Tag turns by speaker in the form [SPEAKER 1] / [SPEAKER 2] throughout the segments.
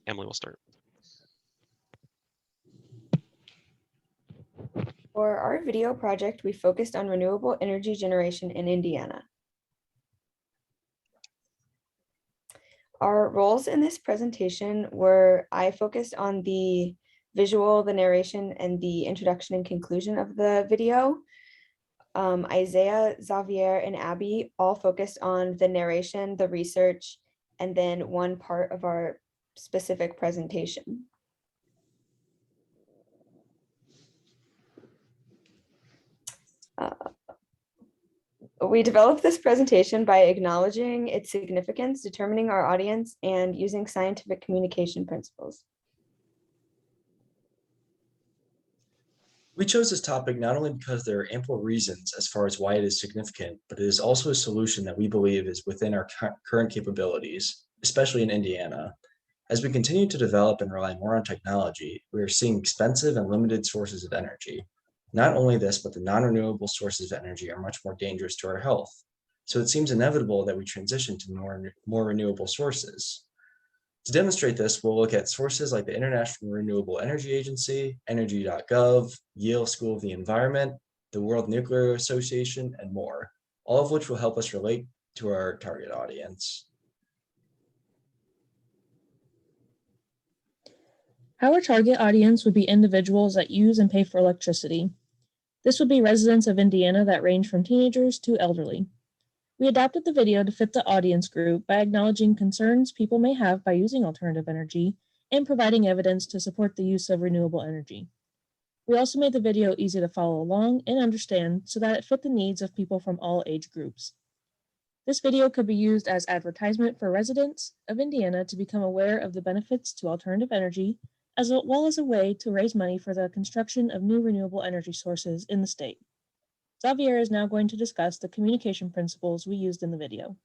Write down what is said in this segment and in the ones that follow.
[SPEAKER 1] Emily will start.
[SPEAKER 2] For our video project, we focused on renewable energy generation in Indiana. Our roles in this presentation were, I focused on the visual, the narration, and the introduction and conclusion of the video. Isaiah, Xavier, and Abby all focused on the narration, the research, and then one part of our specific presentation. We developed this presentation by acknowledging its significance, determining our audience, and using scientific communication principles.
[SPEAKER 3] We chose this topic not only because there are ample reasons as far as why it is significant, but it is also a solution that we believe is within our current capabilities, especially in Indiana. As we continue to develop and rely more on technology, we are seeing expensive and limited sources of energy. Not only this, but the non-renewable sources of energy are much more dangerous to our health. So it seems inevitable that we transition to more renewable sources. To demonstrate this, we'll look at sources like the International Renewable Energy Agency, energy.gov, Yale School of the Environment, the World Nuclear Association, and more, all of which will help us relate to our target audience.
[SPEAKER 4] Our target audience would be individuals that use and pay for electricity. This would be residents of Indiana that range from teenagers to elderly. We adapted the video to fit the audience group by acknowledging concerns people may have by using alternative energy and providing evidence to support the use of renewable energy. We also made the video easy to follow along and understand so that it fit the needs of people from all age groups. This video could be used as advertisement for residents of Indiana to become aware of the benefits to alternative energy, as well as a way to raise money for the construction of new renewable energy sources in the state. Xavier is now going to discuss the communication principles we used in the video.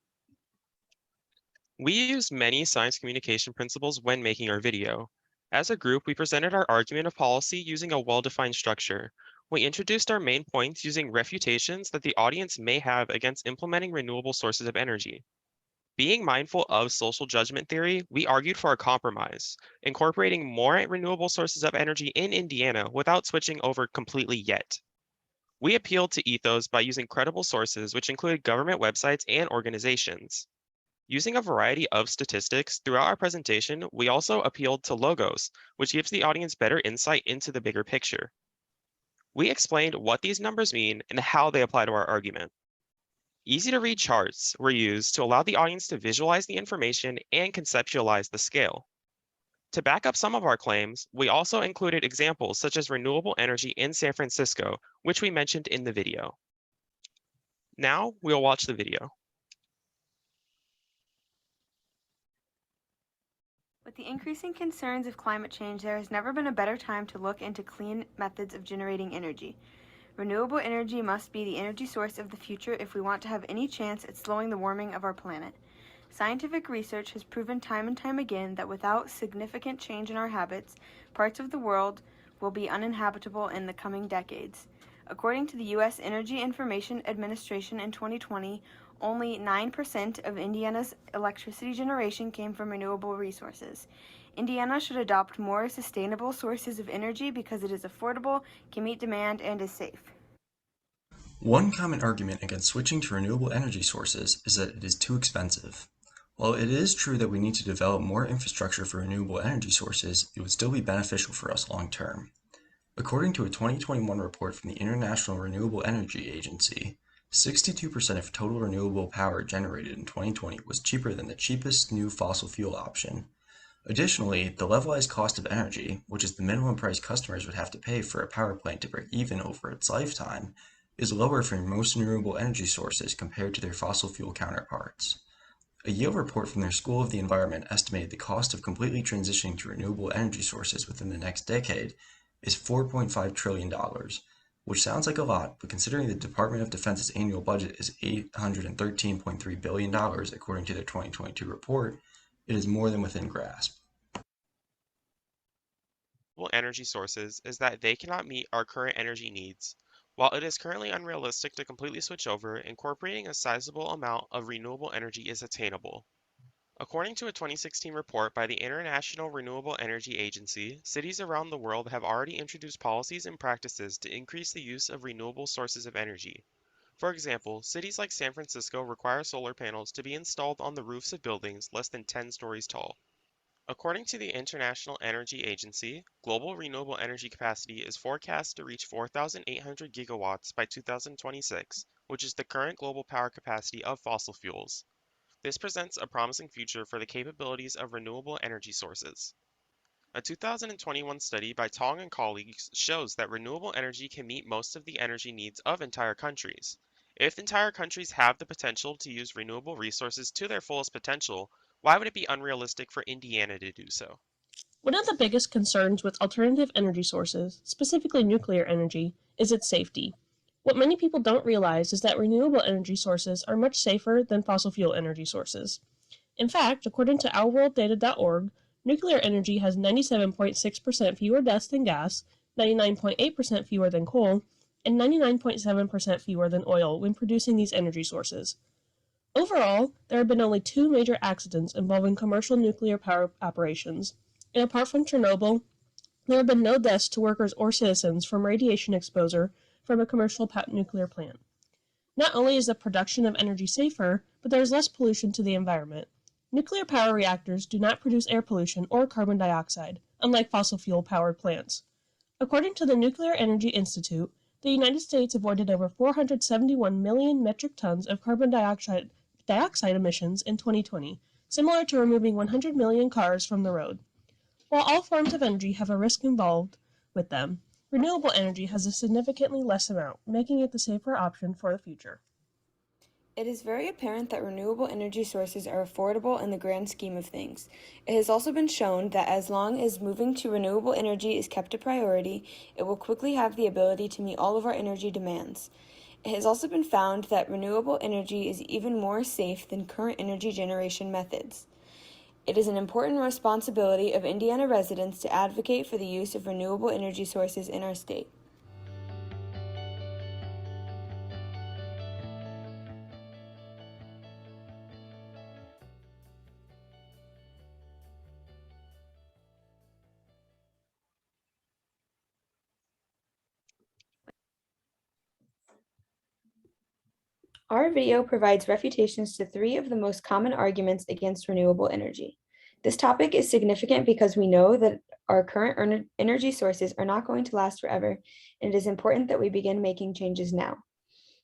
[SPEAKER 1] We used many science communication principles when making our video. As a group, we presented our argument of policy using a well-defined structure. We introduced our main points using refutations that the audience may have against implementing renewable sources of energy. Being mindful of social judgment theory, we argued for a compromise, incorporating more renewable sources of energy in Indiana without switching over completely yet. We appealed to ethos by using credible sources, which included government websites and organizations. Using a variety of statistics throughout our presentation, we also appealed to logos, which gives the audience better insight into the bigger picture. We explained what these numbers mean and how they apply to our argument. Easy-to-read charts were used to allow the audience to visualize the information and conceptualize the scale. To back up some of our claims, we also included examples such as renewable energy in San Francisco, which we mentioned in the video. Now we'll watch the video.
[SPEAKER 2] With the increasing concerns of climate change, there has never been a better time to look into clean methods of generating energy. Renewable energy must be the energy source of the future if we want to have any chance at slowing the warming of our planet. Scientific research has proven time and time again that without significant change in our habits, parts of the world will be uninhabitable in the coming decades. According to the U.S. Energy Information Administration in 2020, only 9% of Indiana's electricity generation came from renewable resources. Indiana should adopt more sustainable sources of energy because it is affordable, can meet demand, and is safe.
[SPEAKER 3] One common argument against switching to renewable energy sources is that it is too expensive. While it is true that we need to develop more infrastructure for renewable energy sources, it would still be beneficial for us long term. According to a 2021 report from the International Renewable Energy Agency, 62% of total renewable power generated in 2020 was cheaper than the cheapest new fossil fuel option. Additionally, the levelized cost of energy, which is the minimum price customers would have to pay for a power plant to break even over its lifetime, is lower for most renewable energy sources compared to their fossil fuel counterparts. A Yale report from their School of the Environment estimated the cost of completely transitioning to renewable energy sources within the next decade is $4.5 trillion, which sounds like a lot, but considering the Department of Defense's annual budget is $813.3 billion according to their 2022 report, it is more than within grasp.
[SPEAKER 1] Energy sources is that they cannot meet our current energy needs. While it is currently unrealistic to completely switch over, incorporating a sizable amount of renewable energy is attainable. According to a 2016 report by the International Renewable Energy Agency, cities around the world have already introduced policies and practices to increase the use of renewable sources of energy. For example, cities like San Francisco require solar panels to be installed on the roofs of buildings less than 10 stories tall. According to the International Energy Agency, global renewable energy capacity is forecast to reach 4,800 gigawatts by 2026, which is the current global power capacity of fossil fuels. This presents a promising future for the capabilities of renewable energy sources. A 2021 study by Tong and colleagues shows that renewable energy can meet most of the energy needs of entire countries. If entire countries have the potential to use renewable resources to their fullest potential, why would it be unrealistic for Indiana to do so?
[SPEAKER 5] One of the biggest concerns with alternative energy sources, specifically nuclear energy, is its safety. What many people don't realize is that renewable energy sources are much safer than fossil fuel energy sources. In fact, according to OurWorldData.org, nuclear energy has 97.6% fewer deaths than gas, 99.8% fewer than coal, and 99.7% fewer than oil when producing these energy sources. Overall, there have been only 2 major accidents involving commercial nuclear power operations, and apart from Chernobyl, there have been no deaths to workers or citizens from radiation exposure from a commercial nuclear plant. Not only is the production of energy safer, but there is less pollution to the environment. Nuclear power reactors do not produce air pollution or carbon dioxide, unlike fossil fuel powered plants. According to the Nuclear Energy Institute, the United States avoided over 471 million metric tons of carbon dioxide emissions in 2020, similar to removing 100 million cars from the road. While all forms of energy have a risk involved with them, renewable energy has a significantly less amount, making it the safer option for the future.
[SPEAKER 2] It is very apparent that renewable energy sources are affordable in the grand scheme of things. It has also been shown that as long as moving to renewable energy is kept a priority, it will quickly have the ability to meet all of our energy demands. It has also been found that renewable energy is even more safe than current energy generation methods. It is an important responsibility of Indiana residents to advocate for the use of renewable energy sources in our state. Our video provides refutations to 3 of the most common arguments against renewable energy. This topic is significant because we know that our current energy sources are not going to last forever, and it is important that we begin making changes now.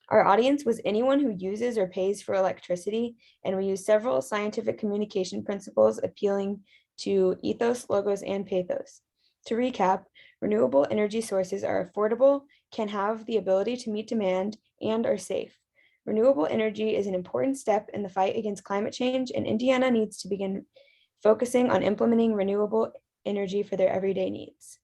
[SPEAKER 2] Our audience was anyone who uses or pays for electricity, and we use several scientific communication principles appealing to ethos, logos, and pathos. To recap, renewable energy sources are affordable, can have the ability to meet demand, and are safe. Renewable energy is an important step in the fight against climate change, and Indiana needs to begin focusing on implementing renewable energy for their everyday needs.